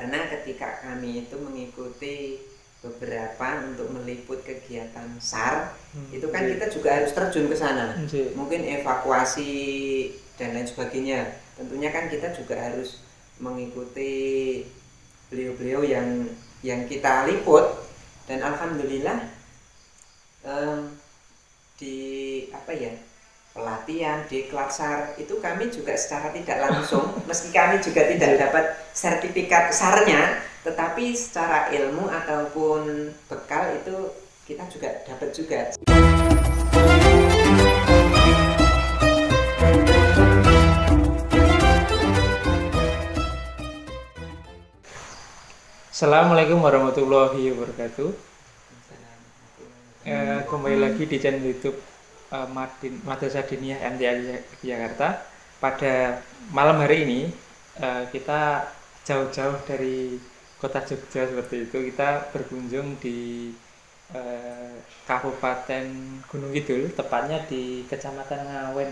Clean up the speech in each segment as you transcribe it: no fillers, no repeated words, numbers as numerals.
Karena ketika kami itu mengikuti beberapa untuk meliput kegiatan SAR, itu kan kita juga harus terjun ke sana. Mungkin evakuasi dan lain sebagainya. Tentunya kan kita juga harus mengikuti beliau-beliau yang kita liput, dan alhamdulillah di pelatihan di Klatsar itu kami juga secara tidak langsung, meski kami juga tidak dapat sertifikat SAR-nya, tetapi secara ilmu ataupun bekal itu kita juga dapat juga. Assalamualaikum warahmatullahi wabarakatuh. Kembali lagi di channel YouTube Madrasah Diniyah MTA Jakarta. Pada malam hari ini kita jauh-jauh dari kota Jogja seperti itu. Kita berkunjung di Kabupaten Gunung Kidul, tepatnya di Kecamatan Ngawen,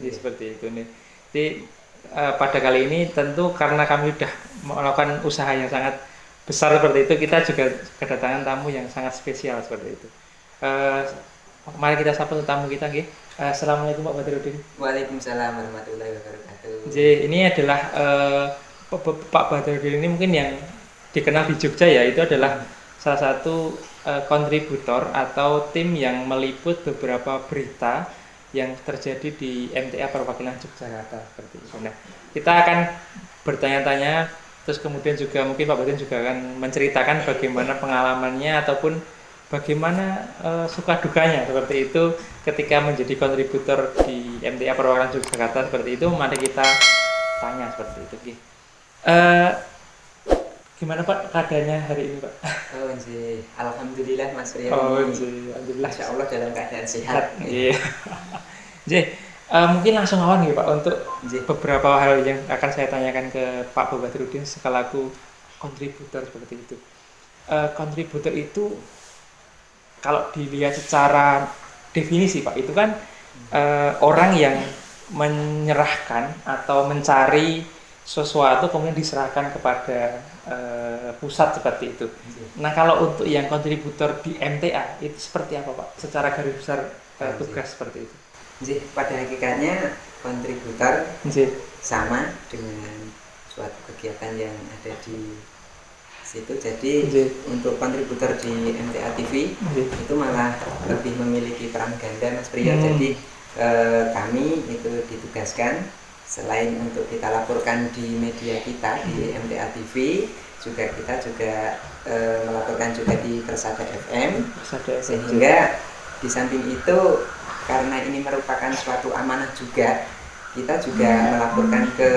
seperti itu nih. Jadi pada kali ini tentu karena kami sudah melakukan usaha yang sangat besar seperti itu, kita juga kedatangan tamu yang sangat spesial seperti itu. Mari kita sapa tamu kita, nggih. Assalamualaikum Pak Badrudin. Waalaikumsalam warahmatullahi wabarakatuh. Jadi ini adalah Pak Badrudin ini mungkin yang dikenal di Jogja ya, itu adalah salah satu kontributor atau tim yang meliput beberapa berita yang terjadi di MTA Perwakilan Yogyakarta seperti itu. Nah, kita akan bertanya-tanya, terus kemudian juga mungkin Pak Badrudin juga akan menceritakan bagaimana pengalamannya ataupun bagaimana suka dukanya seperti itu ketika menjadi kontributor di MTA Perwakilan Yogyakarta seperti itu. Mari kita tanya seperti itu. Gimana Pak keadaannya hari ini Pak? Oh nggih, alhamdulillah Mas Rian. Oh nggih, alhamdulillah. Insya Allah dalam keadaan sehat. Nggih. Mungkin langsung awal nih Pak untuk beberapa hal yang akan saya tanyakan ke Pak Badrudin sekalaku kontributor seperti itu. Kontributor itu kalau dilihat secara definisi Pak, itu kan orang yang menyerahkan atau mencari sesuatu kemudian diserahkan kepada pusat seperti itu. Nah, kalau untuk yang kontributor di MTA itu seperti apa Pak? Secara garis besar tugas seperti itu. Pada hakikatnya kontributor sama dengan suatu kegiatan yang ada di situ. Jadi untuk kontributor di MTA TV itu malah lebih memiliki peran ganda Mas Priya. Jadi kami itu ditugaskan selain untuk kita laporkan di media kita di MTA TV, juga kita juga melaporkan juga di Persada FM. Sehingga di samping itu, karena ini merupakan suatu amanah juga, kita juga melaporkan ke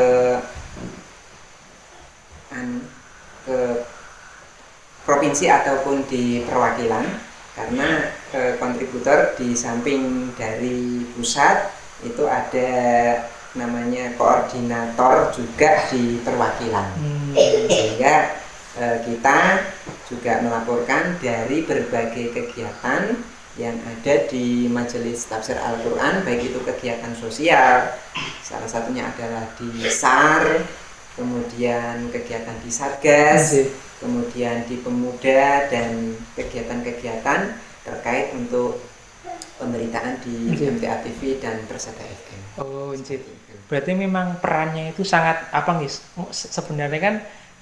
provinsi ataupun di perwakilan, karena kontributor di samping dari pusat itu ada namanya koordinator juga di perwakilan. Sehingga kita juga melaporkan dari berbagai kegiatan yang ada di Majelis Tafsir Al-Quran, baik itu kegiatan sosial, salah satunya adalah di SAR, kemudian kegiatan di Satgas, kemudian di Pemuda, dan kegiatan-kegiatan terkait untuk pemberitaan di MTA TV dan Persada FM. Oh, berarti memang perannya itu sangat sebenarnya kan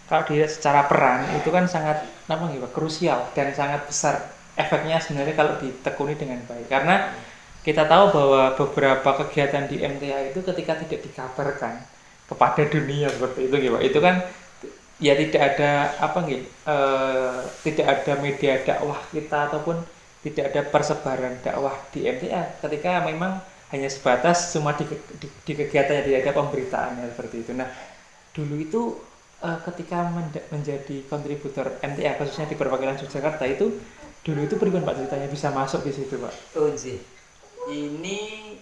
kalau dilihat secara peran itu kan sangat krusial dan sangat besar efeknya sebenarnya kalau ditekuni dengan baik, karena kita tahu bahwa beberapa kegiatan di MTA itu ketika tidak dikabarkan kepada dunia seperti itu itu kan ya tidak ada tidak ada media dakwah kita ataupun tidak ada persebaran dakwah di MTA ketika memang hanya sebatas cuma di kegiatannya, tidak ada pemberitaannya seperti itu. Nah, dulu itu ketika menjadi kontributor MTA khususnya di perwakilan Yogyakarta itu dulu itu bagaimana Pak ceritanya bisa masuk di situ Pak? Oh ini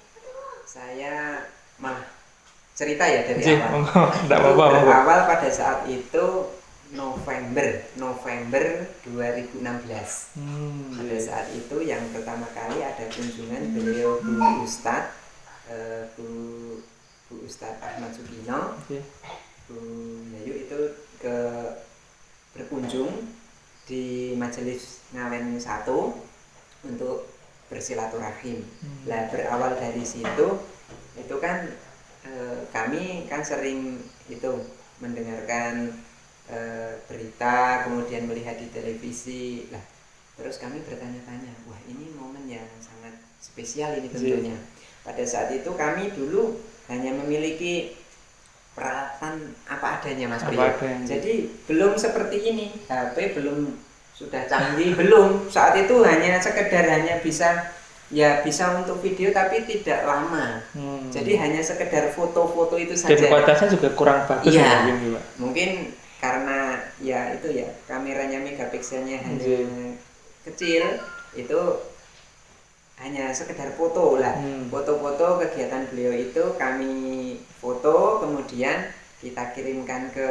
saya malah cerita ya dari awal. Awal pada saat itu November 2016. Pada saat itu yang pertama kali ada kunjungan beliau Bu Ustadz Ahmad Sugino, Bu Yayu itu ke Majelis Ngawen 1 untuk bersilaturahim. Lah berawal dari situ itu kan kami kan sering itu mendengarkan berita, kemudian melihat di televisi. Lah terus kami bertanya-tanya, wah ini momen yang sangat spesial ini tentunya. Pada saat itu kami dulu hanya memiliki peralatan apa adanya Mas Priyo. Jadi belum seperti ini, HP belum sudah canggih, belum. Saat itu hanya sekedar bisa untuk video tapi tidak lama. Jadi hanya sekedar foto-foto itu saja. Dan kualitasnya juga kurang bagus ya. Mungkin karena ya itu ya kameranya megapikselnya hanya kecil, itu hanya sekedar foto lah. Foto-foto kegiatan beliau itu kami foto, kemudian kita kirimkan ke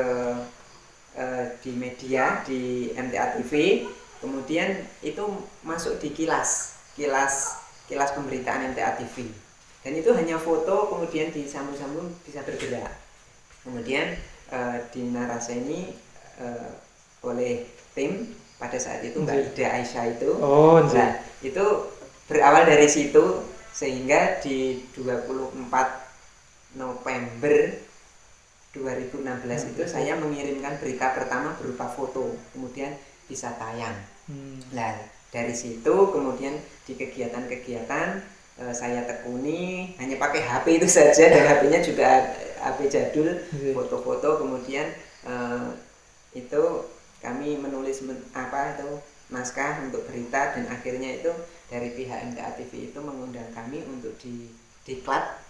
di media, di MTA TV, kemudian itu masuk di kilas pemberitaan MTA TV, dan itu hanya foto, kemudian disambung-sambung bisa bergerak. Kemudian dinaraseni oleh tim pada saat itu Mbak Ida Aisyah itu. Nah itu berawal dari situ, sehingga di 24 November 2016 itu saya mengirimkan berita pertama berupa foto, kemudian bisa tayang. Nah dari situ kemudian di kegiatan-kegiatan saya tekuni hanya pakai HP itu saja, dan HP-nya juga HP jadul, foto-foto. Kemudian itu kami menulis naskah untuk berita, dan akhirnya itu dari pihak MTA TV itu mengundang kami untuk di diklat,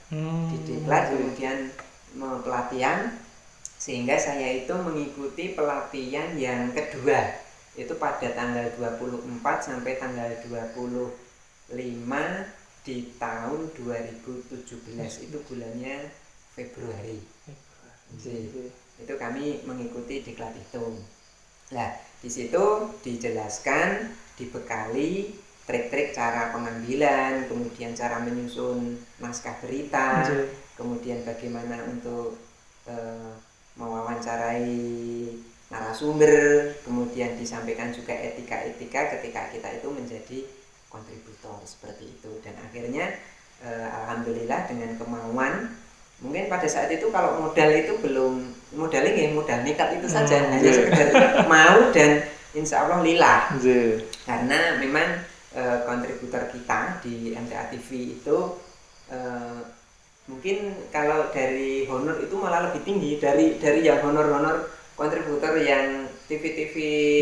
kemudian pelatihan, sehingga saya itu mengikuti pelatihan yang kedua itu pada tanggal 24 sampai tanggal 25 di tahun 2017, itu bulannya Februari. Itu kami mengikuti diklat itu. Nah, di situ dijelaskan, dibekali trik-trik cara pengambilan, kemudian cara menyusun naskah berita, kemudian bagaimana untuk mewawancarai narasumber, kemudian disampaikan juga etika-etika ketika kita itu menjadi kontributor seperti itu. Dan akhirnya alhamdulillah dengan kemauan, mungkin pada saat itu kalau modal itu belum, modalnya modal nekat itu saja, hanya sekedar mau dan insya Allah lillah. Karena memang kontributor kita di MTA TV itu mungkin kalau dari honor itu malah lebih tinggi dari yang honor kontributor yang TV-TV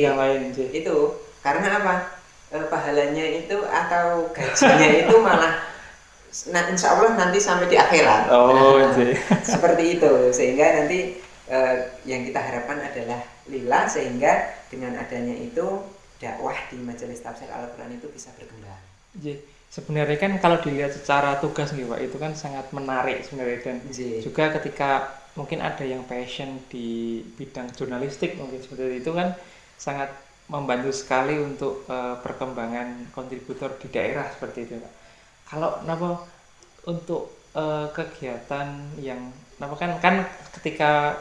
yang lain itu. Karena apa? Pahalanya itu atau gajinya itu malah insya Allah nanti sampai di akhirat. Seperti itu, sehingga nanti yang kita harapkan adalah lillah, sehingga dengan adanya itu dakwah di Majelis Tafsir Al-Quran itu bisa berkembang. Sebenarnya kan kalau dilihat secara tugas nih Pak, itu kan sangat menarik sebenarnya, dan juga ketika mungkin ada yang passion di bidang jurnalistik mungkin seperti itu kan sangat membantu sekali untuk perkembangan kontributor di daerah seperti itu Pak. Kalau untuk kegiatan yang kan ketika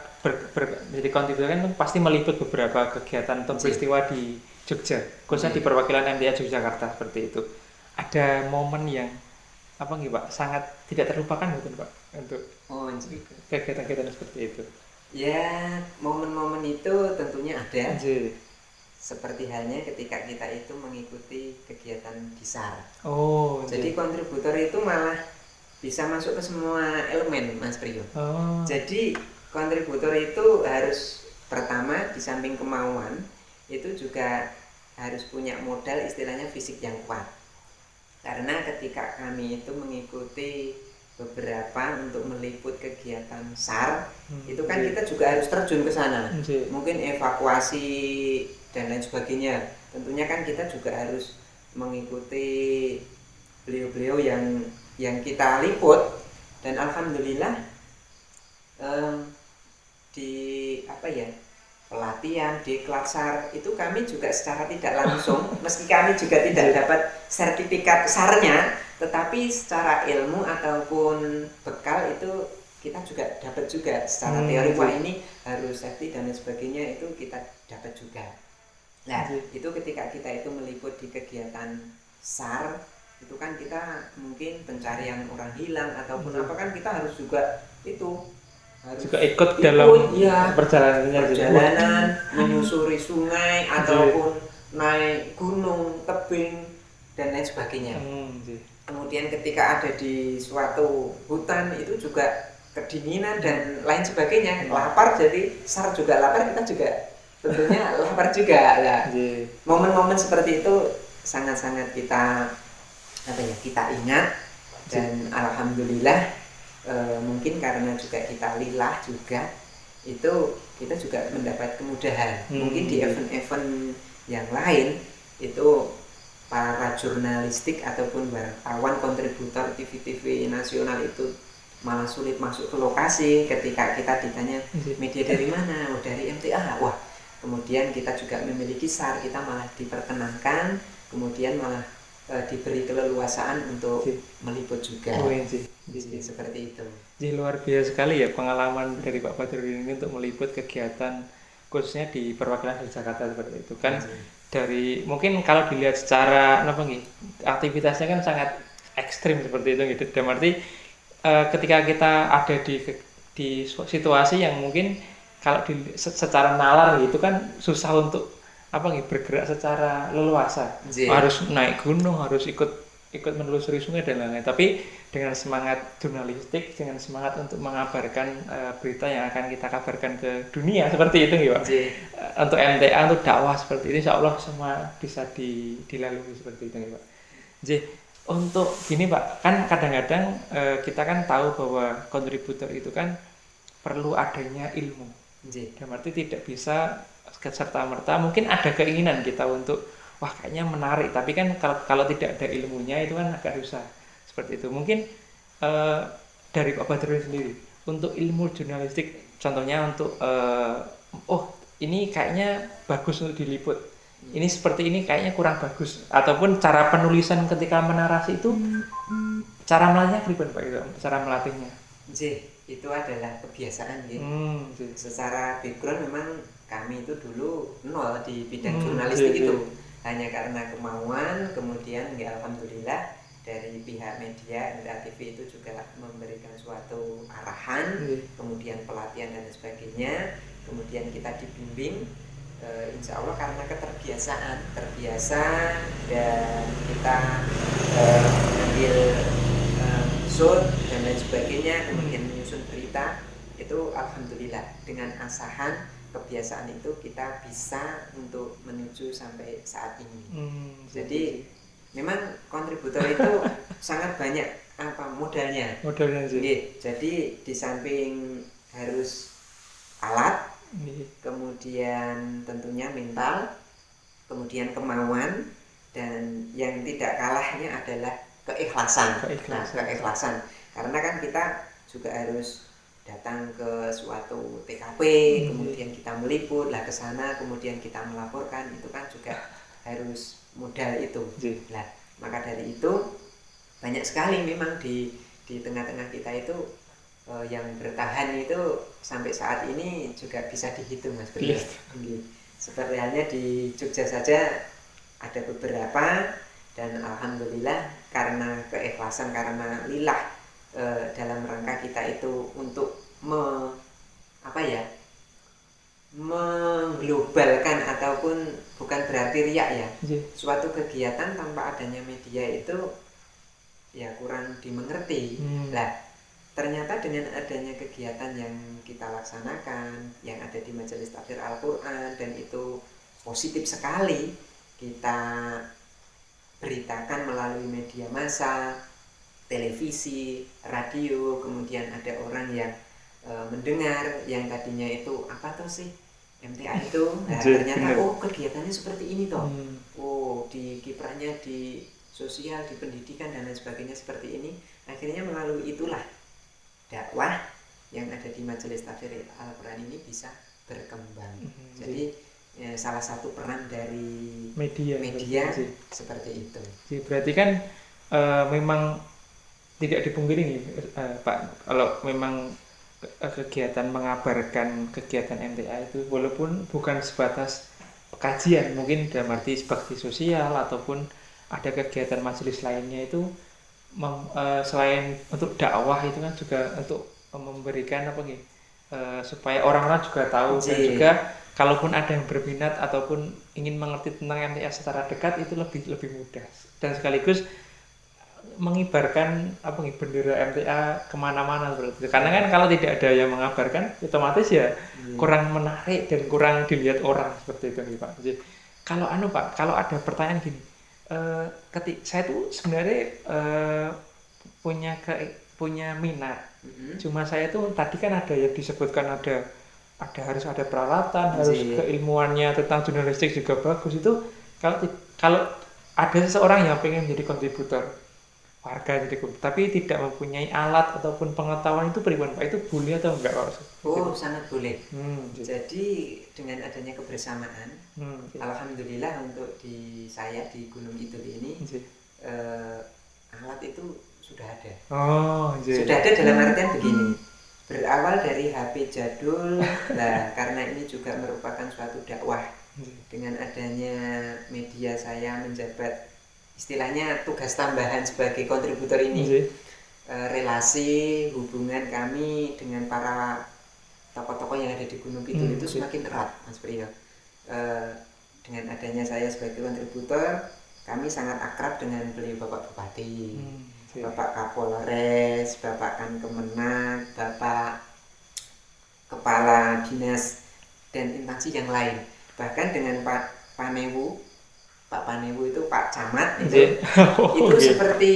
menjadi kontributor kan pasti meliput beberapa kegiatan atau peristiwa di Jogja, khususnya di perwakilan MTA Yogyakarta seperti itu. Ada momen yang Pak sangat tidak terlupakan gitu Pak untuk kegiatan-kegiatan seperti itu? Ya, momen-momen itu tentunya ada. Seperti halnya ketika kita itu mengikuti kegiatan di SAR. Jadi kontributor itu malah bisa masuk ke semua elemen Mas Priyo. Jadi kontributor itu harus pertama di samping kemauan itu juga harus punya modal istilahnya fisik yang kuat. Karena ketika kami itu mengikuti beberapa untuk meliput kegiatan SAR, itu kan kita juga harus terjun ke sana. Mungkin evakuasi dan lain sebagainya. Tentunya kan kita juga harus mengikuti beliau-beliau yang kita liput, dan alhamdulillah di pelatihan di Klatsar itu kami juga secara tidak langsung, meski kami juga tidak dapat sertifikat SAR-nya, tetapi secara ilmu ataupun bekal itu kita juga dapat juga secara teori. Wah ini harus safety dan lain sebagainya, itu kita dapat juga. Nah, itu ketika kita itu meliput di kegiatan SAR, itu kan kita mungkin pencarian orang hilang ataupun apa kan kita harus juga itu harus juga ikut dalam ya, perjalanan menyusuri sungai ataupun naik gunung, tebing dan lain sebagainya. Kemudian ketika ada di suatu hutan itu juga kedinginan dan lain sebagainya, lapar, jadi SAR juga lapar, kita juga tentunya lapar juga lah. Momen-momen seperti itu sangat-sangat kita kita ingat dan alhamdulillah mungkin karena juga kita lillah juga itu kita juga mendapat kemudahan. Mungkin di event-event yang lain itu para jurnalistik ataupun wartawan kontributor TV-TV nasional itu malah sulit masuk ke lokasi ketika kita ditanya media dari mana, dari MTA. Wah, kemudian kita juga memiliki SAR, kita malah diperkenankan, kemudian malah diberi keleluasaan untuk meliput juga. Seperti itu. Jadi luar biasa sekali ya pengalaman dari Pak Badrudin ini untuk meliput kegiatan khususnya di perwakilan di Jakarta seperti itu kan. Dari mungkin kalau dilihat secara aktivitasnya kan sangat ekstrim seperti itu gitu. Dan berarti ketika kita ada di situasi yang mungkin kalau secara nalar gitu kan susah untuk bergerak secara leluasa. Harus naik gunung, harus ikut menelusuri sungai dan lain-lain. Tapi dengan semangat jurnalistik, dengan semangat untuk mengabarkan berita yang akan kita kabarkan ke dunia seperti itu ya Pak. Untuk MTA, untuk dakwah seperti ini, insya Allah semua bisa dilalui seperti itu ya Pak. Untuk gini Pak, kan kadang-kadang kita kan tahu bahwa kontributor itu kan perlu adanya ilmu. Dan berarti tidak bisa serta-merta, mungkin ada keinginan kita untuk wah kayaknya menarik, tapi kan kalau tidak ada ilmunya itu kan agak susah seperti itu. Mungkin dari Pak Badrudin sendiri untuk ilmu jurnalistik, contohnya untuk ini kayaknya bagus untuk diliput, ini seperti ini kayaknya kurang bagus, ataupun cara penulisan ketika menarasi itu cara melatihnya pribadi Pak, itu cara melatihnya. Itu adalah kebiasaan ya. Secara background memang kami itu dulu nol di bidang jurnalistik itu. Hanya karena kemauan, kemudian alhamdulillah dari pihak media MTA TV itu juga memberikan suatu arahan, kemudian pelatihan dan sebagainya, kemudian kita dibimbing. Insya Allah karena terbiasa dan kita mengambil shoot dan lain sebagainya, kemudian menyusun berita, itu alhamdulillah dengan asahan kebiasaan itu kita bisa untuk menuju sampai saat ini. Jadi memang kontributor itu sangat banyak modalnya. Jadi di samping harus alat, kemudian tentunya mental, kemudian kemauan, dan yang tidak kalahnya adalah keikhlasan. Keikhlasan. Karena kan kita juga harus datang ke suatu TKP, kemudian kita meliput lah ke sana, kemudian kita melaporkan, itu kan juga harus modal itu. Nah, maka dari itu banyak sekali memang di tengah-tengah kita itu yang bertahan itu sampai saat ini juga bisa dihitung Mas Bro. Seperti halnya di Jogja saja ada beberapa, dan alhamdulillah karena keikhlasan, karena lillah dalam rangka kita itu untuk mengglobalkan, ataupun bukan berarti riak ya. Suatu kegiatan tanpa adanya media itu ya kurang dimengerti. Lah, ternyata dengan adanya kegiatan yang kita laksanakan, yang ada di Majelis Tafsir Al-Quran, dan itu positif sekali, kita beritakan melalui media massa, televisi, radio, kemudian ada orang yang mendengar, yang tadinya itu apa tuh sih MTA itu, nah, ternyata kegiatannya seperti ini toh, di kiprahnya di sosial, di pendidikan dan lain sebagainya seperti ini. Akhirnya melalui itulah dakwah yang ada di Majelis Tafsir Al-Quran ini bisa berkembang. Jadi salah satu peran dari media seperti itu. Jadi berarti kan memang tidak dipungkiri Pak, kalau memang kegiatan mengabarkan kegiatan MTA itu walaupun bukan sebatas kajian, mungkin dalam arti bakti sosial ataupun ada kegiatan majelis lainnya itu selain untuk dakwah itu kan juga untuk memberikan apa nih supaya orang-orang juga tahu dan juga kalaupun ada yang berminat ataupun ingin mengerti tentang MTA secara dekat itu lebih mudah dan sekaligus mengibarkan apa nih bendera MTA kemana-mana berarti. Karena kan kalau tidak ada yang mengabarkan otomatis ya kurang menarik dan kurang dilihat orang seperti itu nih Pak. Jadi kalau Pak, kalau ada pertanyaan gini, saya tuh sebenarnya punya minat. Cuma saya tuh tadi kan ada yang disebutkan ada harus ada peralatan, harus keilmuannya tentang jurnalistik juga bagus itu. Kalau ada seseorang yang pengen menjadi kontributor warga jadi tapi tidak mempunyai alat ataupun pengetahuan itu pribadi Pak, itu boleh atau enggak Pak? Oh sangat boleh. Jadi dengan adanya kebersamaan, alhamdulillah untuk saya di Gunung Kidul ini alat itu sudah ada. Sudah ada dalam artian begini, berawal dari HP jadul, karena ini juga merupakan suatu dakwah. Dengan adanya media saya menjabat istilahnya tugas tambahan sebagai kontributor ini, relasi hubungan kami dengan para tokoh-tokoh yang ada di Gunung Kidul itu semakin erat Mas Priyo. Dengan adanya saya sebagai kontributor, kami sangat akrab dengan beliau Bapak Bupati, Bapak Kapolres, Bapak Kankemenak, Bapak Kepala Dinas dan instansi yang lain, bahkan dengan Pak Panewu itu Pak Camat itu seperti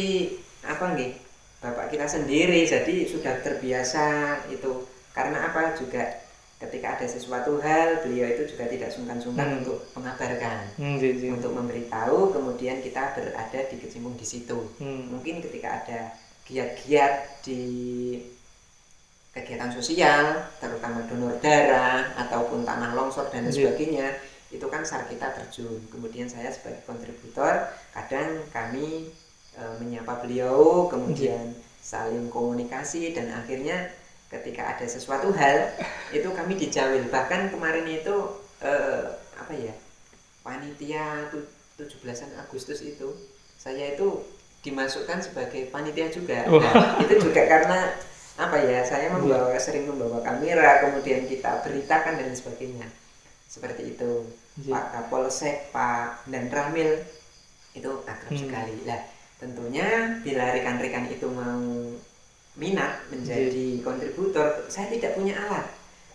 apa nih Bapak kita sendiri, jadi sudah terbiasa itu. Karena apa juga ketika ada sesuatu hal beliau itu juga tidak sungkan-sungkan untuk mengabarkan, untuk memberitahu, kemudian kita berada di kecimpung di situ. Mungkin ketika ada giat-giat di kegiatan sosial, terutama donor darah ataupun tanah longsor dan sebagainya, itu kan SAR kita terjun. Kemudian saya sebagai kontributor, kadang kami menyapa beliau, kemudian saling komunikasi, dan akhirnya ketika ada sesuatu hal itu kami dijawil. Bahkan kemarin itu panitia 17 Agustus itu saya itu dimasukkan sebagai panitia juga. Nah, itu juga karena saya sering membawa kamera, kemudian kita beritakan dan sebagainya. Seperti itu. Pak Kapolsek, Pak dan Ramil itu akrab sekali. Lah, tentunya bila rekan-rekan itu mau minat menjadi kontributor, saya tidak punya alat.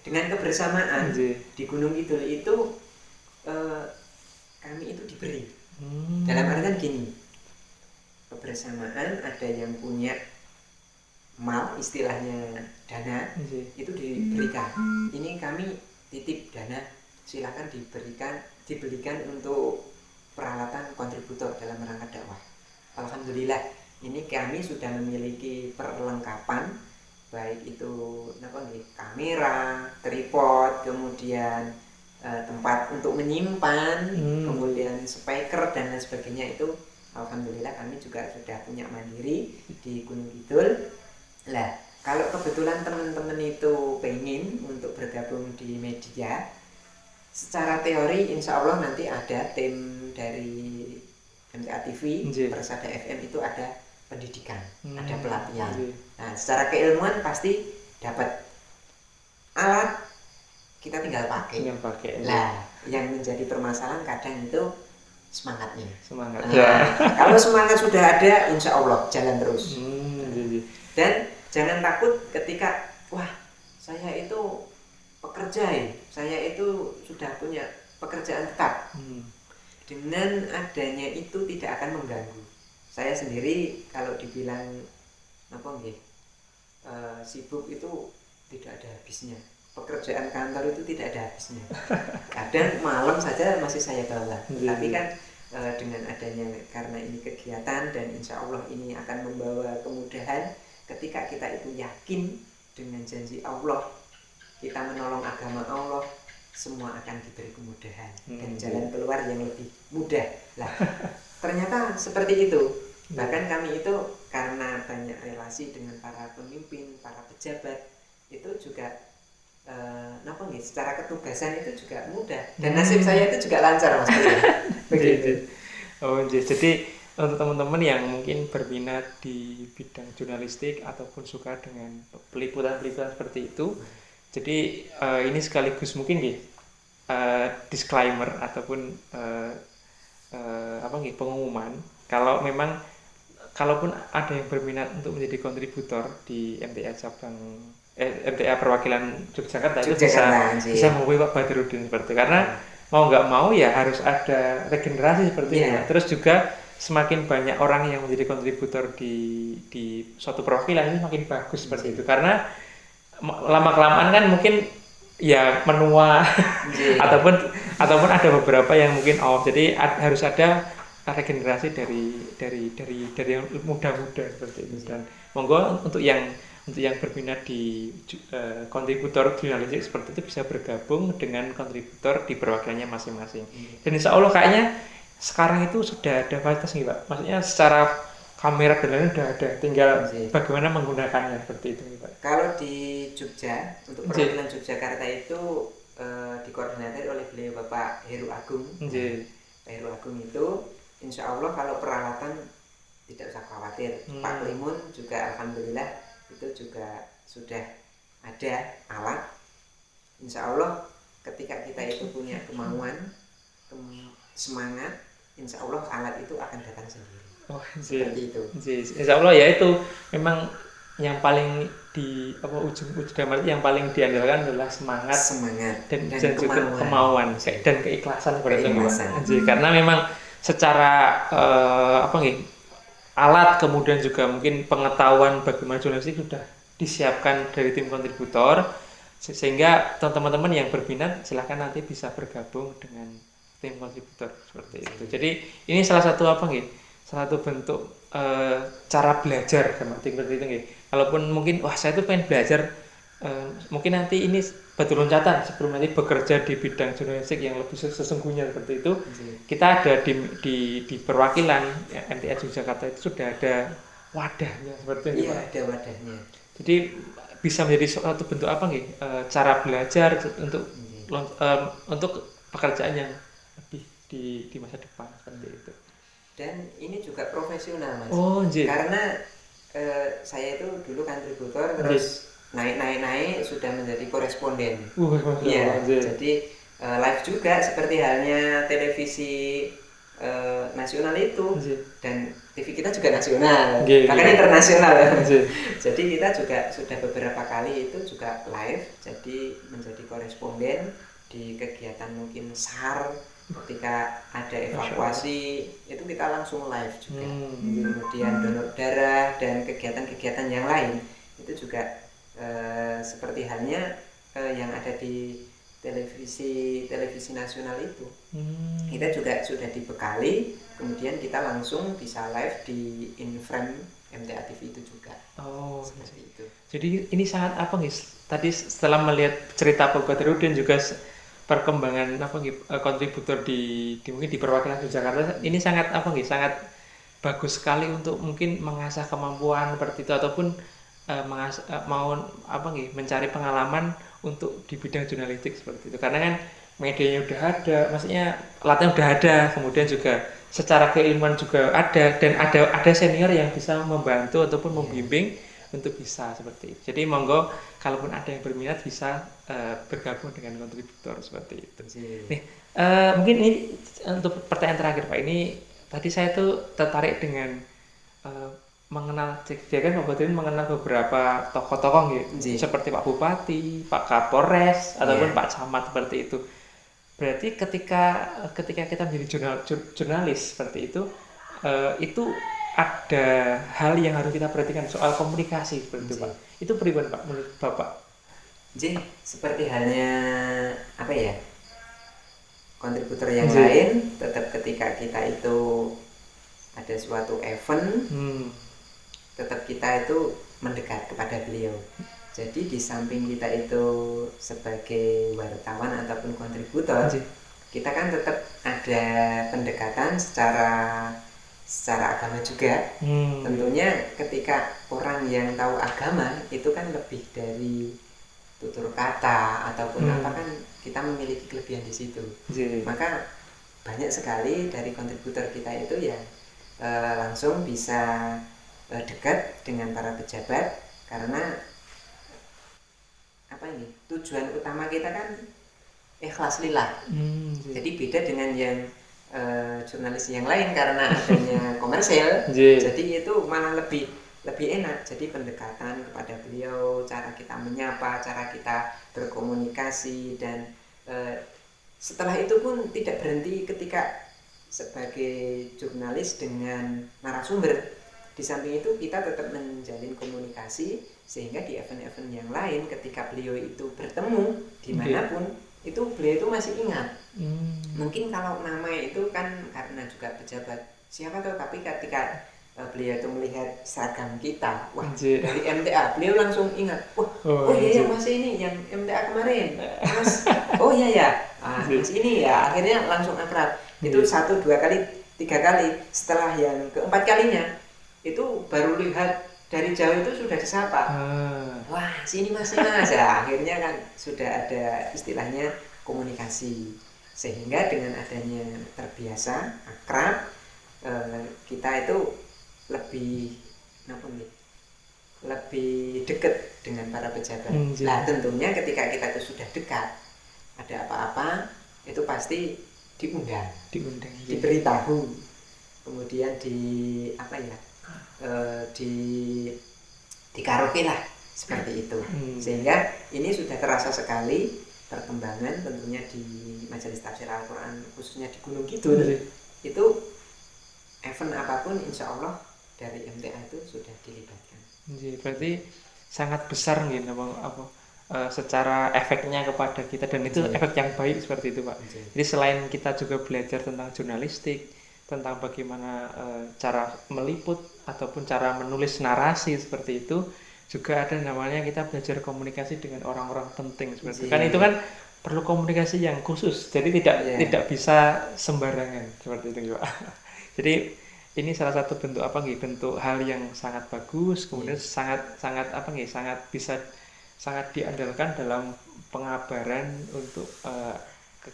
Dengan kebersamaan di Gunung Kidul itu kami itu diberi. Dalam artian gini, kebersamaan ada yang punya mal, istilahnya dana, itu diberikan. Ini kami titip dana, silakan dibelikan untuk peralatan kontributor dalam rangka dakwah. Alhamdulillah, ini kami sudah memiliki perlengkapan, baik itu kamera, tripod, kemudian tempat untuk menyimpan, kemudian speaker dan lain sebagainya. Itu alhamdulillah kami juga sudah punya mandiri di Gunung Kidul. Lah, kalau kebetulan teman-teman itu pengen untuk bergabung di media, secara teori insya Allah nanti ada tim dari MTA TV, Persada FM itu ada pendidikan, ada pelatihan. Nah, secara keilmuan pasti dapat alat, kita tinggal pakai. Lah, yang menjadi permasalahan kadang itu semangatnya. Kalau semangat sudah ada, insya Allah jalan terus. Dan jangan takut ketika saya itu pekerja, saya itu sudah punya pekerjaan tetap. Dengan adanya itu tidak akan mengganggu. Saya sendiri kalau dibilang sibuk itu tidak ada habisnya. Pekerjaan kantor itu tidak ada habisnya. Kadang malam saja masih saya bawa. Tapi kan dengan adanya, karena ini kegiatan dan insya Allah ini akan membawa kemudahan. Ketika kita itu yakin dengan janji Allah, kita menolong agama Allah, semua akan diberi kemudahan dan jalan keluar yang lebih mudah. Lah, ternyata seperti itu. Bahkan kami itu karena banyak relasi dengan para pemimpin, para pejabat, itu juga Napa nggih, secara ketugasan itu juga mudah dan nasib saya itu juga lancar Mas. Begitu. Oh, jadi untuk teman-teman yang mungkin berminat di bidang jurnalistik ataupun suka dengan peliputan-peliputan seperti itu, jadi ini sekaligus mungkin disclaimer ataupun pengumuman kalau memang kalaupun ada yang berminat untuk menjadi kontributor di MTA cabang MTA perwakilan Yogyakarta itu bisa menghubungi Pak Badrudin seperti karena mau nggak mau ya harus ada regenerasi seperti itu. Terus juga semakin banyak orang yang menjadi kontributor di suatu perwakilan ini makin bagus seperti itu karena lama kelamaan kan mungkin ya menua ataupun ada beberapa yang mungkin jadi harus ada regenerasi dari yang muda-muda seperti itu. Dan monggo untuk yang berminat di kontributor jurnalistik seperti itu bisa bergabung dengan kontributor di perwakilannya masing-masing. Dan insya Allah kayaknya sekarang itu sudah ada fasilitas nih Pak. Maksudnya secara kamera dan lain udah ada, tinggal bagaimana menggunakannya seperti itu nih Pak. Kalau di Jogja untuk perwakilan Yogyakarta itu dikoordinir oleh beliau Bapak Heru Agung. Pak Heru Agung itu insya Allah kalau peralatan tidak usah khawatir. Pak Limun juga alhamdulillah itu juga sudah ada alat. Insya Allah ketika kita itu punya kemauan, semangat, insya Allah alat itu akan datang sendiri. Seperti itu. Insya Allah ya itu memang yang paling di ujung yang paling diandalkan adalah semangat dan juga kemauan dan keikhlasan karena memang secara alat kemudian juga mungkin pengetahuan bagaimana jurnalistik sudah disiapkan dari tim kontributor sehingga teman-teman yang berminat silahkan nanti bisa bergabung dengan tim kontributor seperti itu. Jadi ini salah satu salah satu bentuk cara belajar sama tim seperti itu. Kalaupun mungkin saya tuh pengen belajar mungkin nanti ini batu loncatan sebelum nanti bekerja di bidang jurnalistik yang lebih sesungguhnya seperti itu. Kita ada di perwakilan MTA Yogyakarta itu sudah ada wadahnya seperti itu. Iya, ada wadahnya. Jadi bisa menjadi suatu bentuk cara belajar untuk pekerjaan yang lebih di masa depan seperti itu. Dan ini juga profesional Mas. Karena saya itu dulu kontributor terus naik sudah menjadi koresponden. Jadi live juga seperti halnya televisi nasional itu. Dan TV kita juga nasional, bahkan internasional. Jadi kita juga sudah beberapa kali itu juga live, jadi menjadi koresponden di kegiatan mungkin SAR. Ketika ada evakuasi itu kita langsung live juga. Kemudian donor darah dan kegiatan-kegiatan yang lain itu juga seperti halnya yang ada di televisi nasional itu. Kita juga sudah dibekali, kemudian kita langsung bisa live di Inframe MTA TV itu juga. Seperti itu. Jadi ini sangat tadi setelah melihat cerita Pak Badrudin juga perkembangan kontributor mungkin di perwakilan Yogyakarta ini sangat sangat bagus sekali untuk mungkin mengasah kemampuan seperti itu ataupun mencari pengalaman untuk di bidang jurnalistik seperti itu karena kan medianya udah ada, maksudnya alatnya udah ada, kemudian juga secara keilmuan juga ada dan ada senior yang bisa membantu ataupun membimbing untuk bisa seperti itu. Jadi monggo kalaupun ada yang berminat bisa bergabung dengan kontributor seperti itu. Nih, mungkin ini untuk pertanyaan terakhir Pak. Ini tadi saya tuh tertarik dengan mengenal, dia kan Pak Badrudin mengenal beberapa tokoh-tokoh gitu, seperti Pak Bupati, Pak Kapolres ataupun Pak Camat seperti itu. Berarti ketika kita menjadi jurnalis seperti itu ada hal yang harus kita perhatikan soal komunikasi seperti itu Pak. Itu bagaimana Pak menurut Bapak? Seperti halnya kontributor yang lain, tetap ketika kita itu ada suatu event, tetap kita itu mendekat kepada beliau. Jadi di samping kita itu sebagai wartawan ataupun kontributor, kita kan tetap ada pendekatan secara agama juga. Tentunya ketika orang yang tahu agama itu kan lebih dari tutur kata ataupun apa kan kita memiliki kelebihan di situ. Maka banyak sekali dari kontributor kita itu ya langsung bisa dekat dengan para pejabat, karena apa ini tujuan utama kita kan ikhlas lillah. Jadi beda dengan yang jurnalis yang lain karena adanya komersial. Jadi itu malah lebih enak. Jadi pendekatan kepada beliau, cara kita menyapa, cara kita berkomunikasi, dan setelah itu pun tidak berhenti ketika sebagai jurnalis dengan narasumber. Di samping itu kita tetap menjalin komunikasi sehingga di event-event yang lain ketika beliau itu bertemu dimanapun itu beliau itu masih ingat. Mungkin kalau nama itu kan karena juga pejabat siapa tahu, tapi ketika beliau itu melihat seragam kita, wah dari MTA, beliau langsung ingat, oh iya masih ini yang MTA kemarin, mas, oh iya mas ini ya, akhirnya langsung akrab. Itu 1, 2 kali, 3 kali, setelah yang keempat kalinya itu baru lihat dari jauh itu sudah disapa, wah sini mas ya, akhirnya kan sudah ada istilahnya komunikasi, sehingga dengan adanya terbiasa akrab, kita itu lebih dekat dengan para pejabat. Nah tentunya ketika kita itu sudah dekat, ada apa-apa itu pasti diundang, diberitahu, kemudian dikaroke lah seperti itu. Sehingga ini sudah terasa sekali perkembangan tentunya di Majelis Tafsir Al-Quran, khususnya di Gunung Kidul. Itu event apapun insya Allah dari MTA itu sudah dilibatkan. Berarti sangat besar nih secara efeknya kepada kita, dan itu efek yang baik seperti itu Pak. Jadi selain kita juga belajar tentang jurnalistik, tentang bagaimana cara meliput ataupun cara menulis narasi seperti itu, juga ada namanya kita belajar komunikasi dengan orang-orang penting seperti itu. Kan itu kan perlu komunikasi yang khusus, jadi tidak bisa sembarangan seperti itu Pak. Jadi ini salah satu bentuk bentuk hal yang sangat bagus, kemudian sangat diandalkan dalam pengabaran untuk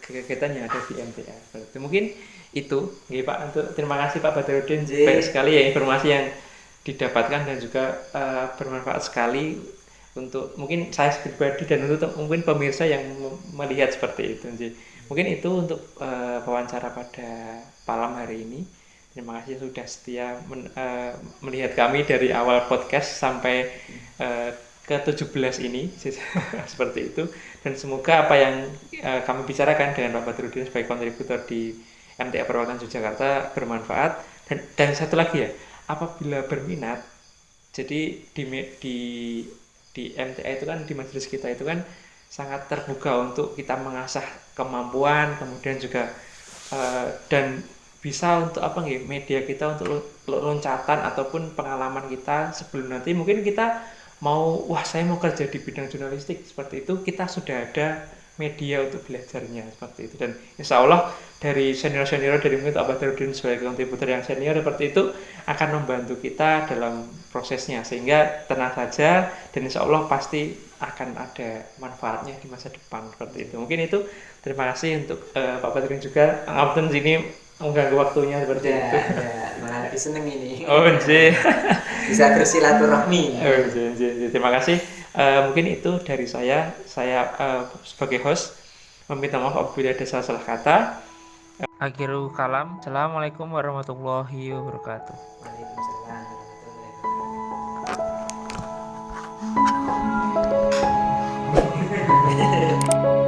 kegiatan yang ada di MTA. Mungkin itu Pak, terima kasih Pak Badrudin, banyak sekali ya informasi yang didapatkan dan juga bermanfaat sekali untuk mungkin saya pribadi dan untuk mungkin pemirsa yang melihat seperti itu. Mungkin itu untuk wawancara pada malam hari ini. Terima kasih sudah setia melihat kami dari awal podcast sampai ke-17 ini seperti itu, dan semoga apa yang kami bicarakan dengan Pak Badrudin sebagai kontributor di MTA Perwakilan Yogyakarta bermanfaat. Dan satu lagi ya, apabila berminat, jadi di MTA itu kan, di majelis kita itu kan sangat terbuka untuk kita mengasah kemampuan, kemudian juga dan bisa untuk media kita untuk loncatan ataupun pengalaman kita sebelum nanti mungkin kita saya mau kerja di bidang jurnalistik seperti itu, kita sudah ada media untuk belajarnya seperti itu. Dan insya Allah dari senior dari mungkin Pak Badrudin sebagai kontributor yang senior seperti itu akan membantu kita dalam prosesnya, sehingga tenang saja dan insya Allah pasti akan ada manfaatnya di masa depan seperti itu. Mungkin itu, terima kasih untuk Pak Badrudin juga. Ngapunten sini mengganggu waktunya seperti itu. Malah lebih seneng ini. Bisa bersilaturahmi. Terima kasih. Mungkin itu dari saya sebagai host meminta maaf apabila ada salah kata. Akhirul kalam. Assalamualaikum warahmatullahi wabarakatuh. Waalaikumsalam warahmatullahi wabarakatuh.